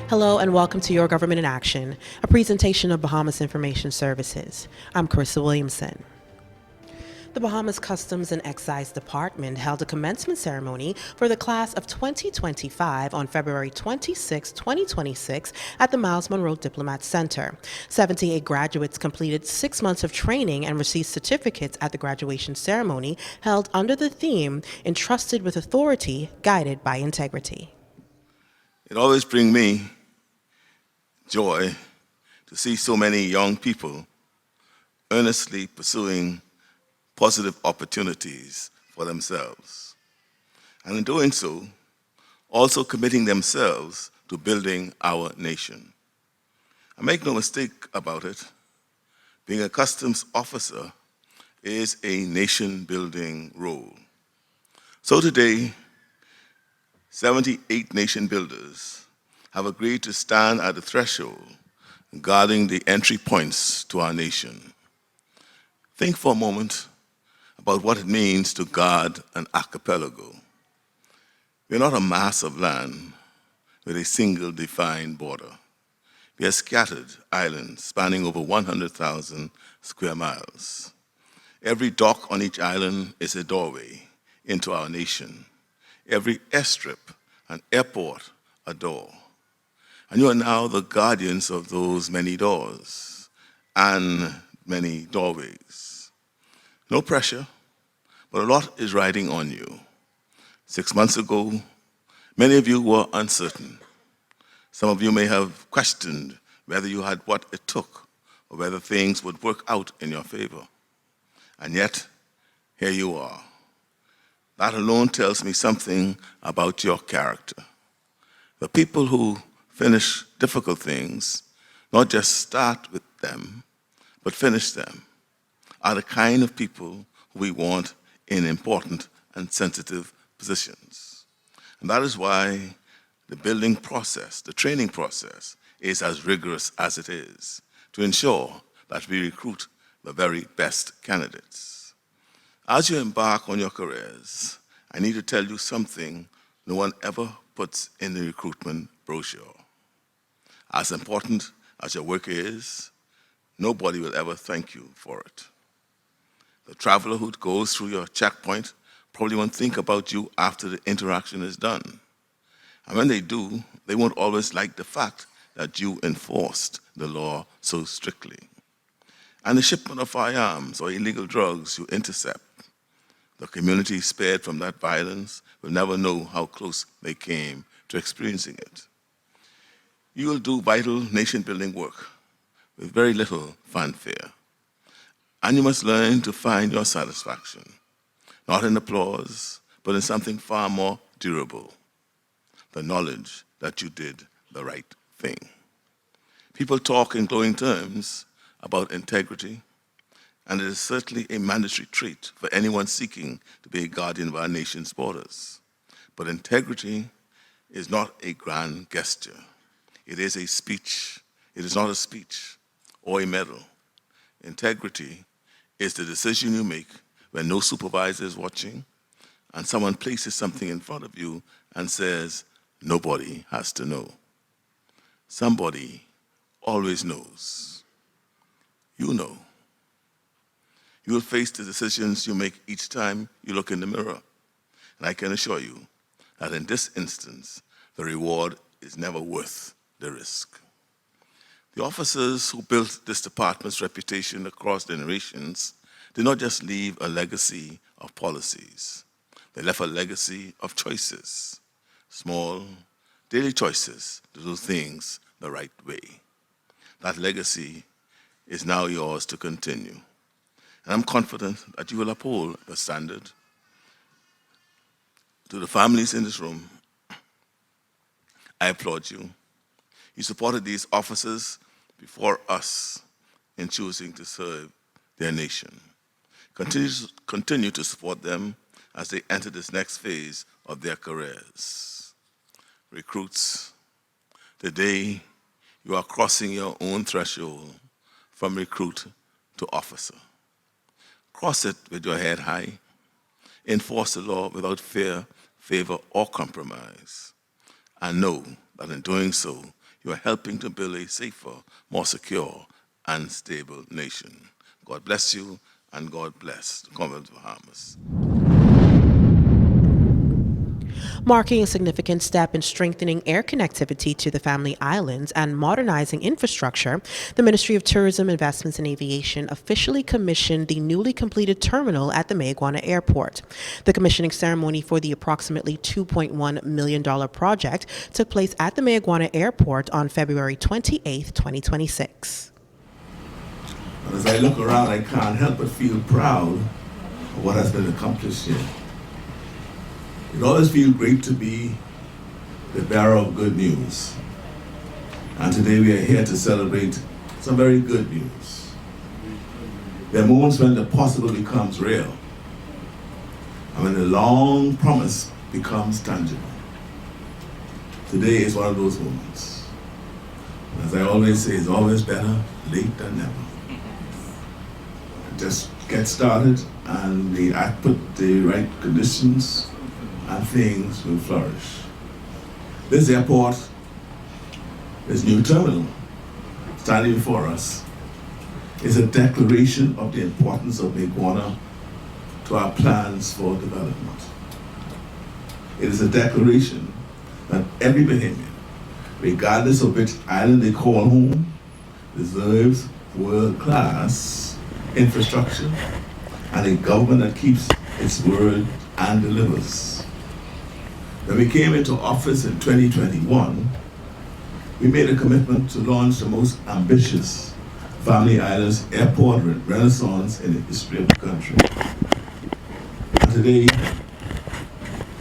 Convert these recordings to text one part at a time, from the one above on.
Hello and welcome to Your Government in Action, a presentation of Bahamas Information Services. I'm Carissa Williamson. The Bahamas Customs and Excise Department held a commencement ceremony for the class of 2025 on February 26, 2026 at the Miles Monroe Diplomat Center. 78 graduates completed 6 months of training and received certificates at the graduation ceremony held under the theme, Entrusted with Authority, Guided by Integrity. It always brings me joy to see so many young people earnestly pursuing positive opportunities for themselves. And in doing so, also committing themselves to building our nation. And make no mistake about it, being a customs officer is a nation-building role. So today, 78 nation builders have agreed to stand at the threshold guarding the entry points to our nation. Think for a moment about what it means to guard an archipelago. We're not a mass of land with a single defined border. We are scattered islands spanning over 100,000 square miles. Every dock on each island is a doorway into our nation. Every airstrip and airport a door. And you are now the guardians of those many doors and many doorways. No pressure, but a lot is riding on you. 6 months ago, many of you were uncertain. Some of you may have questioned whether you had what it took or whether things would work out in your favor. And yet, here you are. That alone tells me something about your character. The people who finish difficult things, not just start with them, but finish them, are the kind of people who we want in important and sensitive positions. And that is why the building process, the training process, is as rigorous as it is to ensure that we recruit the very best candidates. As you embark on your careers, I need to tell you something no one ever puts in the recruitment brochure. As important as your work is, nobody will ever thank you for it. The traveler who goes through your checkpoint probably won't think about you after the interaction is done. And when they do, they won't always like the fact that you enforced the law so strictly. And the shipment of firearms or illegal drugs you intercept, the community spared from that violence will never know how close they came to experiencing it. You will do vital nation-building work with very little fanfare. And you must learn to find your satisfaction, not in applause, but in something far more durable, the knowledge that you did the right thing. People talk in glowing terms about integrity, and it is certainly a mandatory trait for anyone seeking to be a guardian of our nation's borders. But integrity is not a grand gesture. It is a speech. It is not a speech or a medal. Integrity is the decision you make when no supervisor is watching and someone places something in front of you and says, nobody has to know. Somebody always knows. You know. You will face the decisions you make each time you look in the mirror. And I can assure you that in this instance, the reward is never worth the risk. The officers who built this department's reputation across generations did not just leave a legacy of policies. They left a legacy of choices, small, daily choices to do things the right way. That legacy is now yours to continue. And I'm confident that you will uphold the standard. To the families in this room, I applaud you. You supported these officers before us in choosing to serve their nation. Continue to support them as they enter this next phase of their careers. Recruits, today you are crossing your own threshold from recruit to officer. Cross it with your head high. Enforce the law without fear, favor, or compromise. And know that in doing so, you are helping to build a safer, more secure, and stable nation. God bless you, and God bless the Commonwealth of the Bahamas. Marking a significant step in strengthening air connectivity to the Family Islands and modernizing infrastructure, the Ministry of Tourism, Investments and Aviation officially commissioned the newly completed terminal at the Mayaguana Airport. The commissioning ceremony for the approximately $2.1 million project took place at the Mayaguana Airport on February 28, 2026. As I look around, I can't help but feel proud of what has been accomplished here. It always feels great to be the bearer of good news. And today we are here to celebrate some very good news. There are moments when the possible becomes real, and when the long promise becomes tangible. Today is one of those moments. As I always say, it's always better late than never. Just get started, and we put the right conditions, and things will flourish. This airport, this new terminal standing before us, is a declaration of the importance of Mayaguana to our plans for development. It is a declaration that every Bahamian, regardless of which island they call home, deserves world-class infrastructure and a government that keeps its word and delivers. When we came into office in 2021, we made a commitment to launch the most ambitious Family Islands airport renaissance in the history of the country. And today,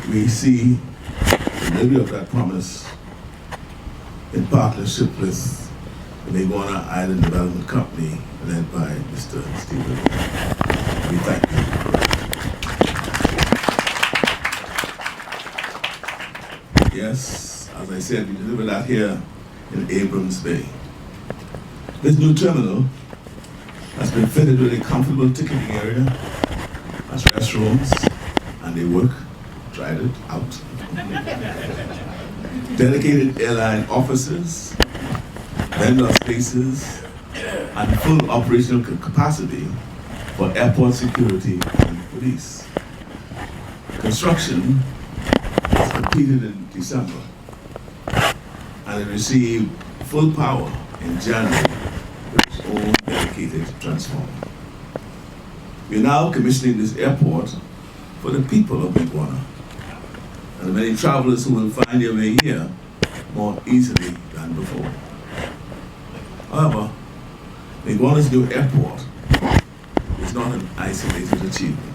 we see the delivery of that promise in partnership with the Mayaguana Island Development Company, led by Mr. Stephen. We thank you. Yes, as I said, we delivered that here in Abrams Bay. This new terminal has been fitted with a comfortable ticketing area, has restrooms, and they work, tried it out. Dedicated airline offices, vendor spaces, and full operational capacity for airport security and police. Construction was completed in December, and it received full power in January with its own dedicated transformer. We are now commissioning this airport for the people of Mayaguana and the many travelers who will find their way here more easily than before. However, Mayaguana's new airport is not an isolated achievement.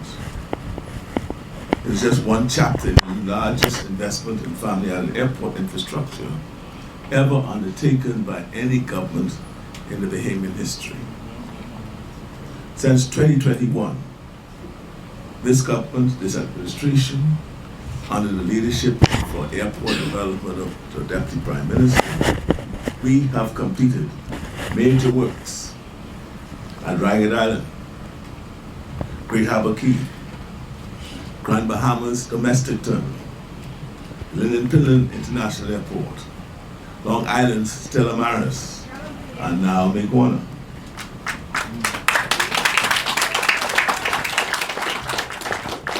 It is just one chapter in the largest investment in Family Island airport infrastructure ever undertaken by any government in the Bahamian history. Since 2021, this government, this administration, under the leadership for airport development of the Deputy Prime Minister, we have completed major works at Ragged Island, Great Harbour Key, Grand Bahamas Domestic Terminal, Linden International Airport, Long Island's Stella Maris, and now Mayaguana.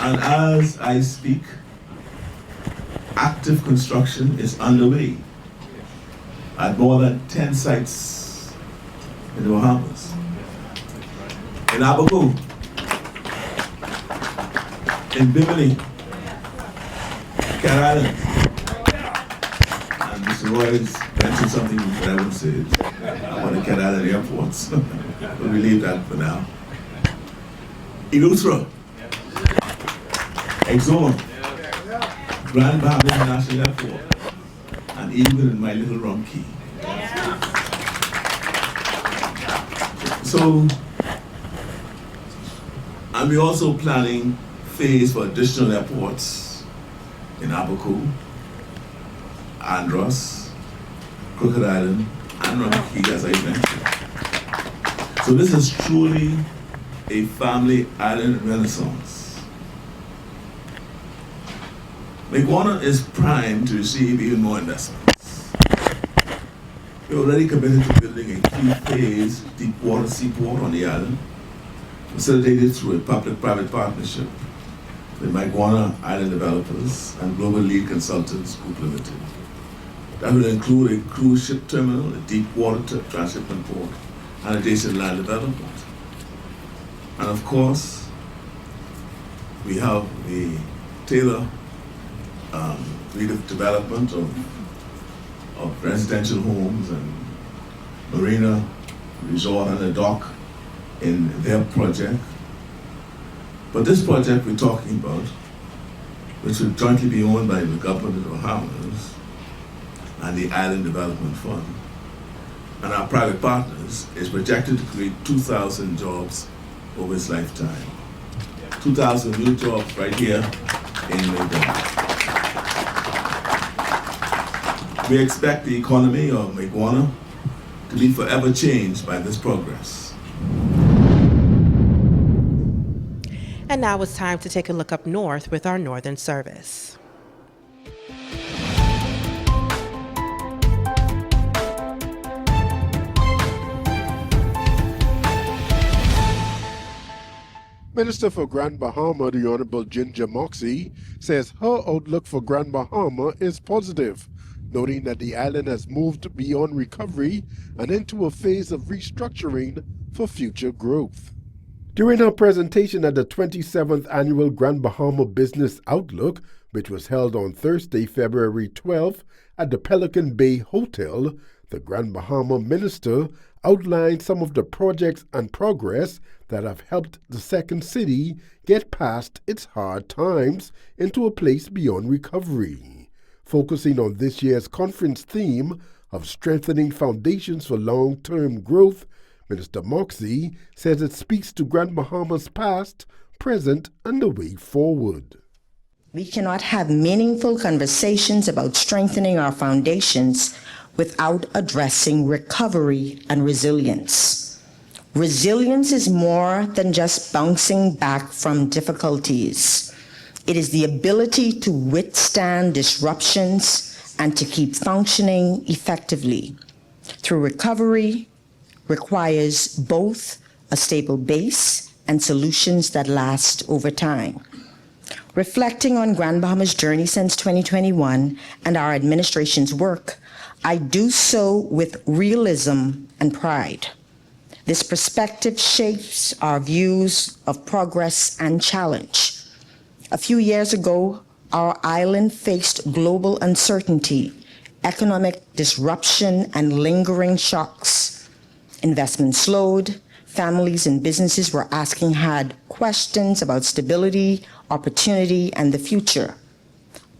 And as I speak, active construction is underway at more than 10 sites in the Bahamas. In Abaco, in Bimini, Cat Island, and Mr. Roy's mentioned something that I won't say about the Cat Island airports, but we leave that for now. Eleuthera, Exona, Grand Bahamas International Airport, and even in my little rum key. So, and we're also planning phase for additional airports in Abaco, Andros, Crooked Island, and Rum Key, as I mentioned. So this is truly a Family Island renaissance. Mayaguana is primed to receive even more investments. We're already committed to building a three-phase deep water seaport on the island, facilitated through a public-private partnership with Maiguana Island Developers and Global Lead Consultants Group Limited. That will include a cruise ship terminal, a deep water transshipment port, and adjacent land development. And of course, we have the Taylor redevelopment of residential homes and marina resort and a dock in their project. But this project we're talking about, which will jointly be owned by the government of the Bahamas and the Island Development Fund, and our private partners, is projected to create 2,000 jobs over its lifetime. 2,000 new jobs right here in Maiguana. We expect the economy of Maiguana to be forever changed by this progress. And now it's time to take a look up north with our northern service. Minister for Grand Bahama, the Honorable Ygia Moxie, says her outlook for Grand Bahama is positive, noting that the island has moved beyond recovery and into a phase of restructuring for future growth. During her presentation at the 27th Annual Grand Bahama Business Outlook, which was held on Thursday, February 12th at the Pelican Bay Hotel, the Grand Bahama Minister outlined some of the projects and progress that have helped the second city get past its hard times into a place beyond recovery. Focusing on this year's conference theme of strengthening foundations for long-term growth, Minister Moxie says it speaks to Grand Bahama's past, present, and the way forward. We cannot have meaningful conversations about strengthening our foundations without addressing recovery and resilience. Resilience is more than just bouncing back from difficulties. It is the ability to withstand disruptions and to keep functioning effectively. Through recovery requires both a stable base and solutions that last over time. Reflecting on Grand Bahama's journey since 2021 and our administration's work, I do so with realism and pride. This perspective shapes our views of progress and challenge. A few years ago, our island faced global uncertainty, economic disruption, and lingering shocks. Investment slowed, families and businesses were asking hard questions about stability, opportunity, and the future.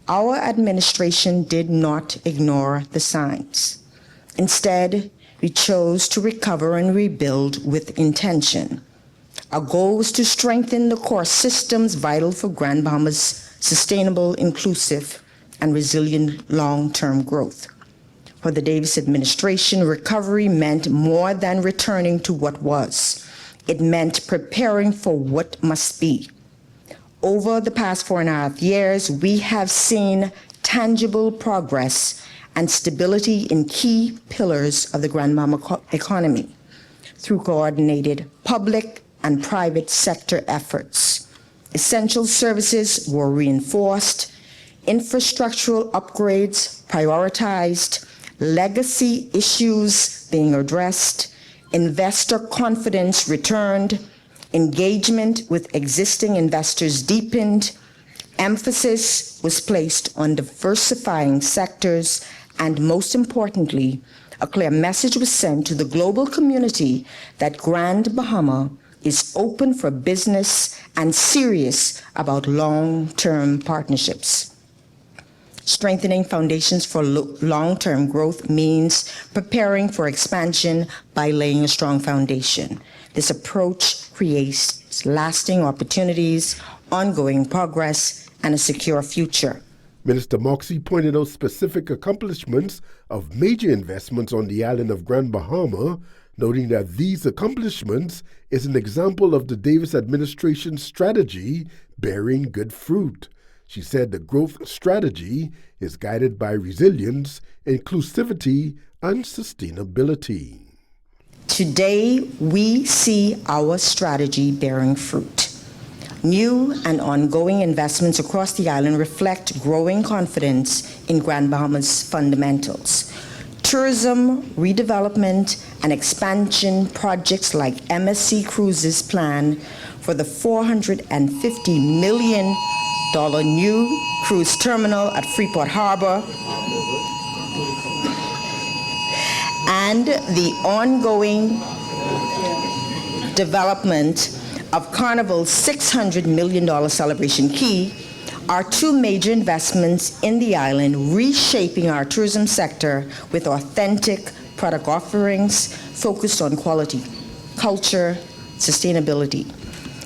Our administration did not ignore the signs. Instead, we chose to recover and rebuild with intention. Our goal was to strengthen the core systems vital for Grand Bahama's sustainable, inclusive, and resilient long-term growth. For the Davis administration, recovery meant more than returning to what was. It meant preparing for what must be. Over the past 4.5 years, we have seen tangible progress and stability in key pillars of the Grand Bahama economy through coordinated public and private sector efforts. Essential services were reinforced, infrastructural upgrades prioritized, legacy issues being addressed, investor confidence returned, engagement with existing investors deepened, emphasis was placed on diversifying sectors, and most importantly, a clear message was sent to the global community that Grand Bahama is open for business and serious about long-term partnerships. Strengthening foundations for long-term growth means preparing for expansion by laying a strong foundation. This approach creates lasting opportunities, ongoing progress, and a secure future. Minister Moxie pointed out specific accomplishments of major investments on the island of Grand Bahama, noting that these accomplishments is an example of the Davis administration's strategy bearing good fruit. She said the growth strategy is guided by resilience, inclusivity, and sustainability. Today, we see our strategy bearing fruit. New and ongoing investments across the island reflect growing confidence in Grand Bahama's fundamentals. Tourism, redevelopment, and expansion projects like MSC Cruises' plan for the $450 million new cruise terminal at Freeport Harbor and the ongoing development of Carnival's $600 million Celebration Key are two major investments in the island, reshaping our tourism sector with authentic product offerings focused on quality, culture, sustainability.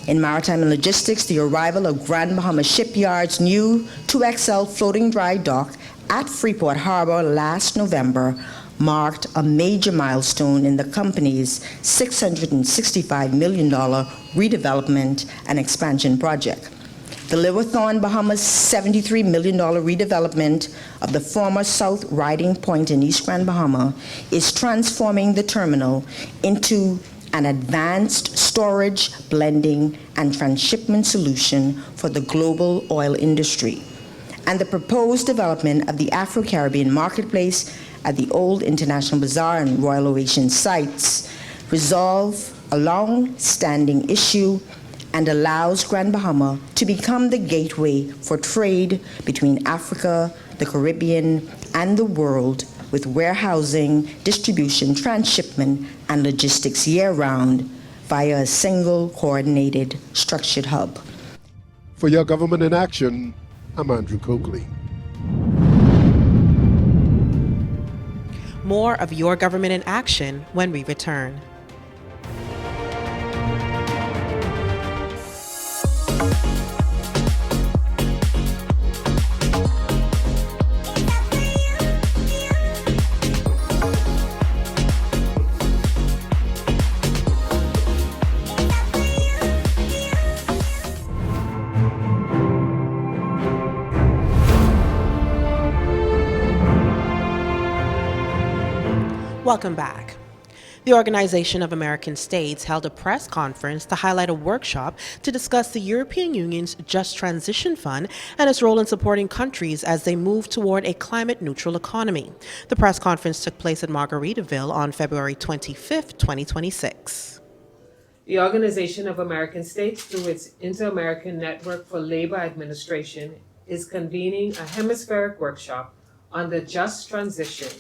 In maritime and logistics, the arrival of Grand Bahama Shipyard's new 2XL floating dry dock at Freeport Harbor last November marked a major milestone in the company's $665 million redevelopment and expansion project. The Liverthorne, Bahamas' $73 million redevelopment of the former South Riding Point in East Grand Bahama is transforming the terminal into an advanced storage, blending, and transshipment solution for the global oil industry. And the proposed development of the Afro-Caribbean marketplace at the old International Bazaar and Royal Ocean sites resolve a long-standing issue and allows Grand Bahama to become the gateway for trade between Africa, the Caribbean, and the world, with warehousing, distribution, transshipment, and logistics year-round via a single coordinated structured hub. For Your Government in Action, I'm Andrew Coakley. More of Your Government in Action when we return. Welcome back. The Organization of American States held a press conference to highlight a workshop to discuss the European Union's Just Transition Fund and its role in supporting countries as they move toward a climate-neutral economy. The press conference took place at Margaritaville on February 25, 2026. The Organization of American States, through its Inter-American Network for Labor Administration, is convening a hemispheric workshop on the just transition,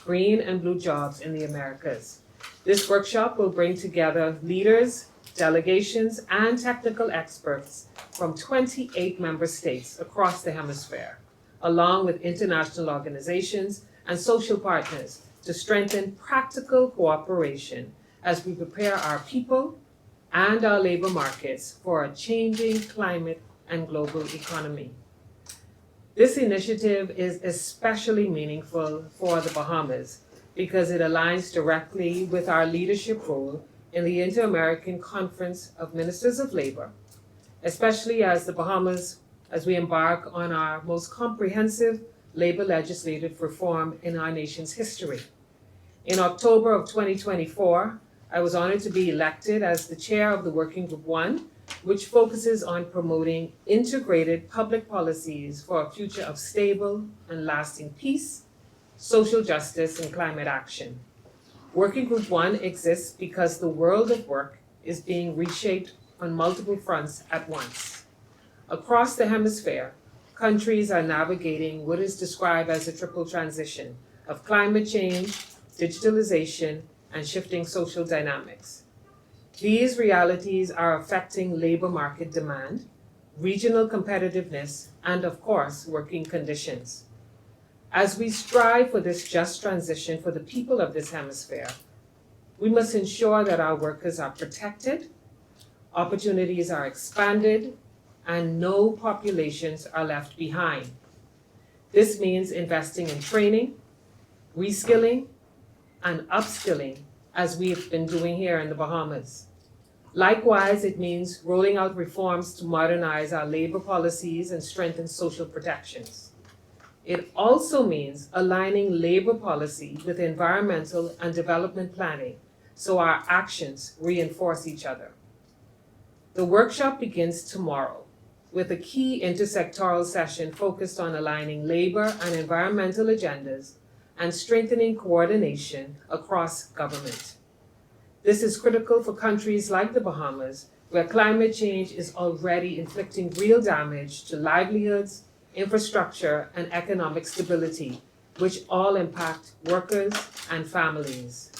green and blue jobs in the Americas. This workshop will bring together leaders, delegations, and technical experts from 28 member states across the hemisphere, along with international organizations and social partners to strengthen practical cooperation as we prepare our people and our labor markets for a changing climate and global economy. This initiative is especially meaningful for the Bahamas because it aligns directly with our leadership role in the Inter-American Conference of Ministers of Labor, especially as the Bahamas, as we embark on our most comprehensive labor legislative reform in our nation's history. In October of 2024, I was honored to be elected as the chair of the Working Group 1, which focuses on promoting integrated public policies for a future of stable and lasting peace, social justice, and climate action. Working Group 1 exists because the world of work is being reshaped on multiple fronts at once. Across the hemisphere, countries are navigating what is described as a triple transition of climate change, digitalization, and shifting social dynamics. These realities are affecting labor market demand, regional competitiveness, and of course, working conditions. As we strive for this just transition for the people of this hemisphere, we must ensure that our workers are protected, opportunities are expanded, and no populations are left behind. This means investing in training, reskilling, and upskilling, as we've been doing here in the Bahamas. Likewise, it means rolling out reforms to modernize our labor policies and strengthen social protections. It also means aligning labor policy with environmental and development planning so our actions reinforce each other. The workshop begins tomorrow with a key intersectoral session focused on aligning labor and environmental agendas and strengthening coordination across government. This is critical for countries like the Bahamas, where climate change is already inflicting real damage to livelihoods, infrastructure, and economic stability, which all impact workers and families.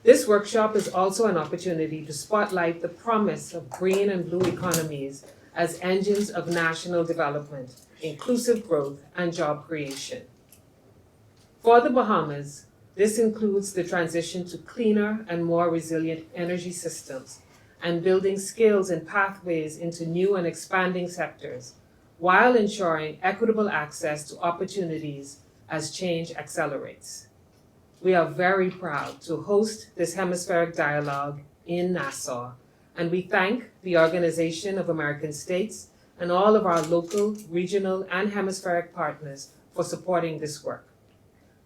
This workshop is also an opportunity to spotlight the promise of green and blue economies as engines of national development, inclusive growth, and job creation. For the Bahamas, this includes the transition to cleaner and more resilient energy systems and building skills and pathways into new and expanding sectors, while ensuring equitable access to opportunities as change accelerates. We are very proud to host this hemispheric dialogue in Nassau, and we thank the Organization of American States and all of our local, regional, and hemispheric partners for supporting this work.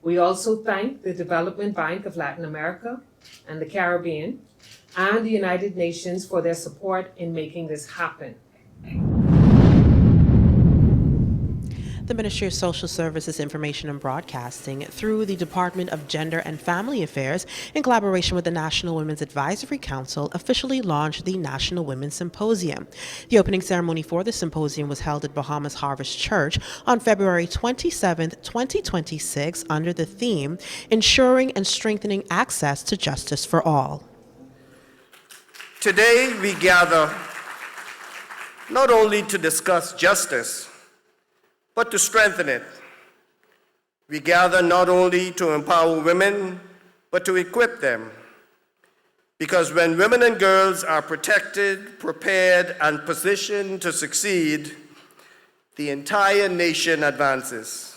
We also thank the Development Bank of Latin America and the Caribbean and the United Nations for their support in making this happen. The Ministry of Social Services, Information and Broadcasting, through the Department of Gender and Family Affairs, in collaboration with the National Women's Advisory Council, officially launched the National Women's Symposium. The opening ceremony for the symposium was held at Bahamas Harvest Church on February 27, 2026, under the theme, Ensuring and Strengthening Access to Justice for All. Today we gather not only to discuss justice, but to strengthen it. We gather not only to empower women, but to equip them. Because when women and girls are protected, prepared, and positioned to succeed, the entire nation advances.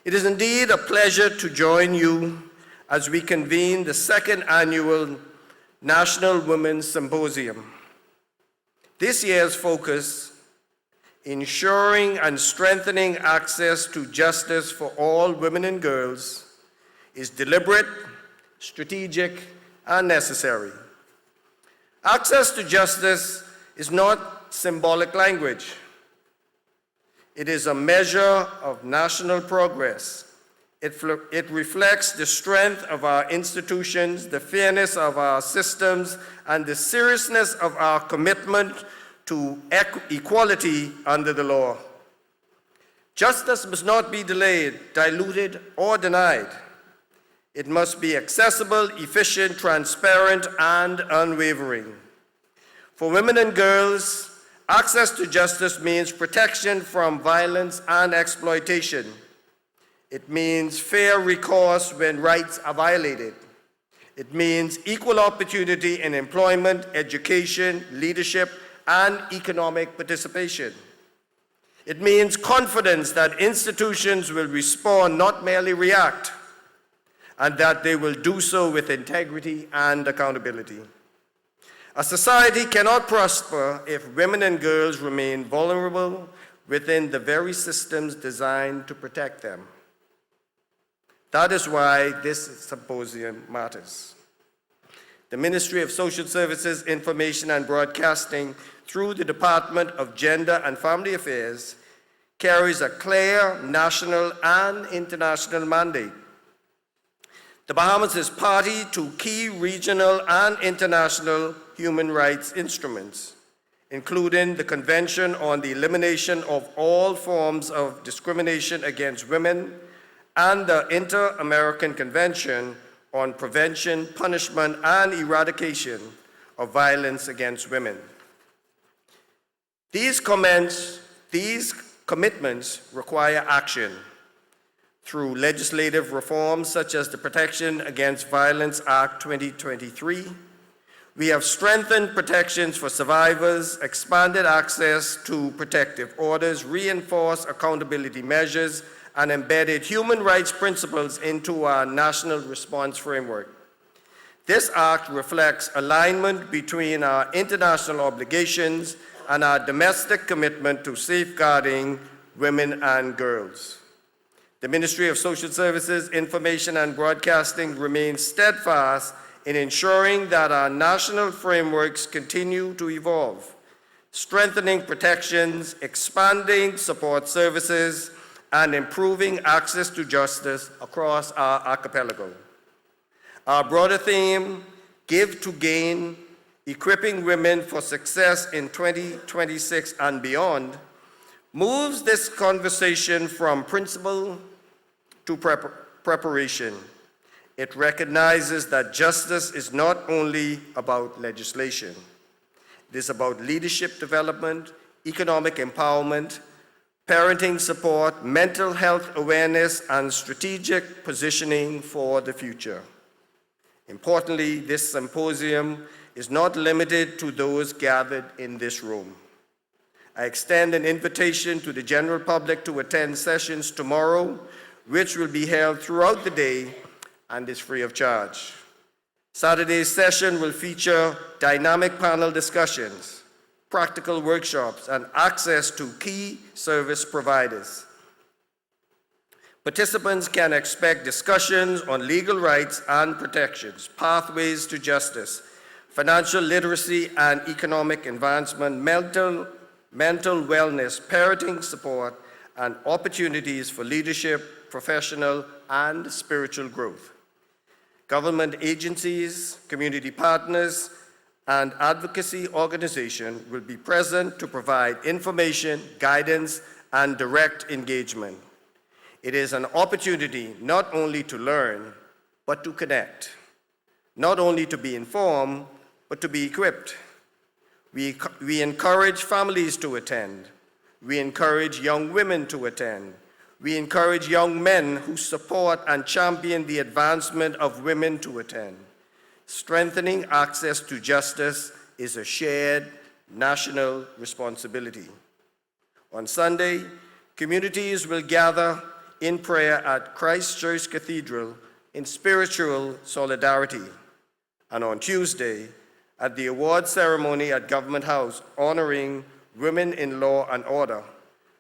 It is indeed a pleasure to join you as we convene the second annual National Women's Symposium. This year's focus, ensuring and strengthening access to justice for all women and girls, is deliberate, strategic, and necessary. Access to justice is not symbolic language. It is a measure of national progress. It reflects the strength of our institutions, the fairness of our systems, and the seriousness of our commitment to equality under the law. Justice must not be delayed, diluted, or denied. It must be accessible, efficient, transparent, and unwavering. For women and girls, access to justice means protection from violence and exploitation. It means fair recourse when rights are violated. It means equal opportunity in employment, education, leadership, and economic participation. It means confidence that institutions will respond, not merely react, and that they will do so with integrity and accountability. A society cannot prosper if women and girls remain vulnerable within the very systems designed to protect them. That is why this symposium matters. The Ministry of Social Services, Information and Broadcasting, through the Department of Gender and Family Affairs, carries a clear national and international mandate. The Bahamas is party to key regional and international human rights instruments, including the Convention on the Elimination of All Forms of Discrimination Against Women and the Inter-American Convention on Prevention, Punishment, and Eradication of Violence Against Women. These commitments require action through legislative reforms such as the Protection Against Violence Act 2023. We have strengthened protections for survivors, expanded access to protective orders, reinforced accountability measures, and embedded human rights principles into our national response framework. This act reflects alignment between our international obligations and our domestic commitment to safeguarding women and girls. The Ministry of Social Services, Information and Broadcasting remains steadfast in ensuring that our national frameworks continue to evolve, strengthening protections, expanding support services, and improving access to justice across our archipelago. Our broader theme, Give to Gain, Equipping Women for Success in 2026 and beyond, moves this conversation from principle to preparation. It recognizes that justice is not only about legislation. It is about leadership development, economic empowerment, parenting support, mental health awareness, and strategic positioning for the future. Importantly, this symposium is not limited to those gathered in this room. I extend an invitation to the general public to attend sessions tomorrow, which will be held throughout the day and is free of charge. Saturday's session will feature dynamic panel discussions, practical workshops, and access to key service providers. Participants can expect discussions on legal rights and protections, pathways to justice, financial literacy and economic advancement, mental wellness, parenting support, and opportunities for leadership, professional, and spiritual growth. Government agencies, community partners, and advocacy organizations will be present to provide information, guidance, and direct engagement. It is an opportunity not only to learn, but to connect. Not only to be informed, but to be equipped. We encourage families to attend. We encourage young women to attend. We encourage young men who support and champion the advancement of women to attend. Strengthening access to justice is a shared national responsibility. On Sunday, communities will gather in prayer at Christ Church Cathedral in spiritual solidarity. And on Tuesday, at the award ceremony at Government House honoring women in law and order,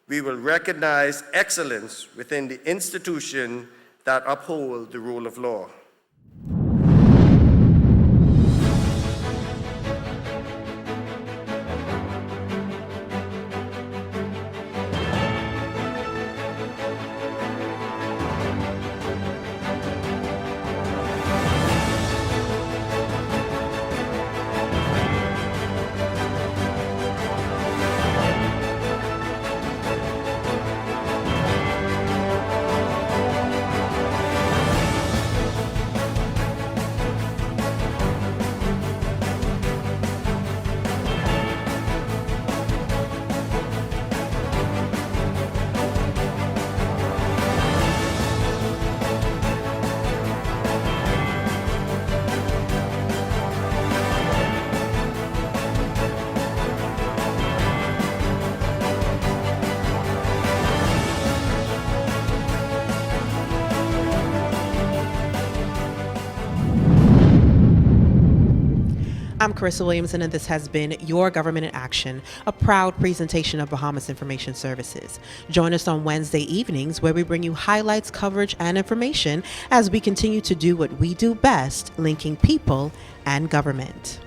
we will recognize excellence within the institution that uphold the rule of law. I'm Carissa Williamson, and this has been Your Government in Action, a proud presentation of Bahamas Information Services. Join us on Wednesday evenings where we bring you highlights, coverage, and information as we continue to do what we do best, linking people and government.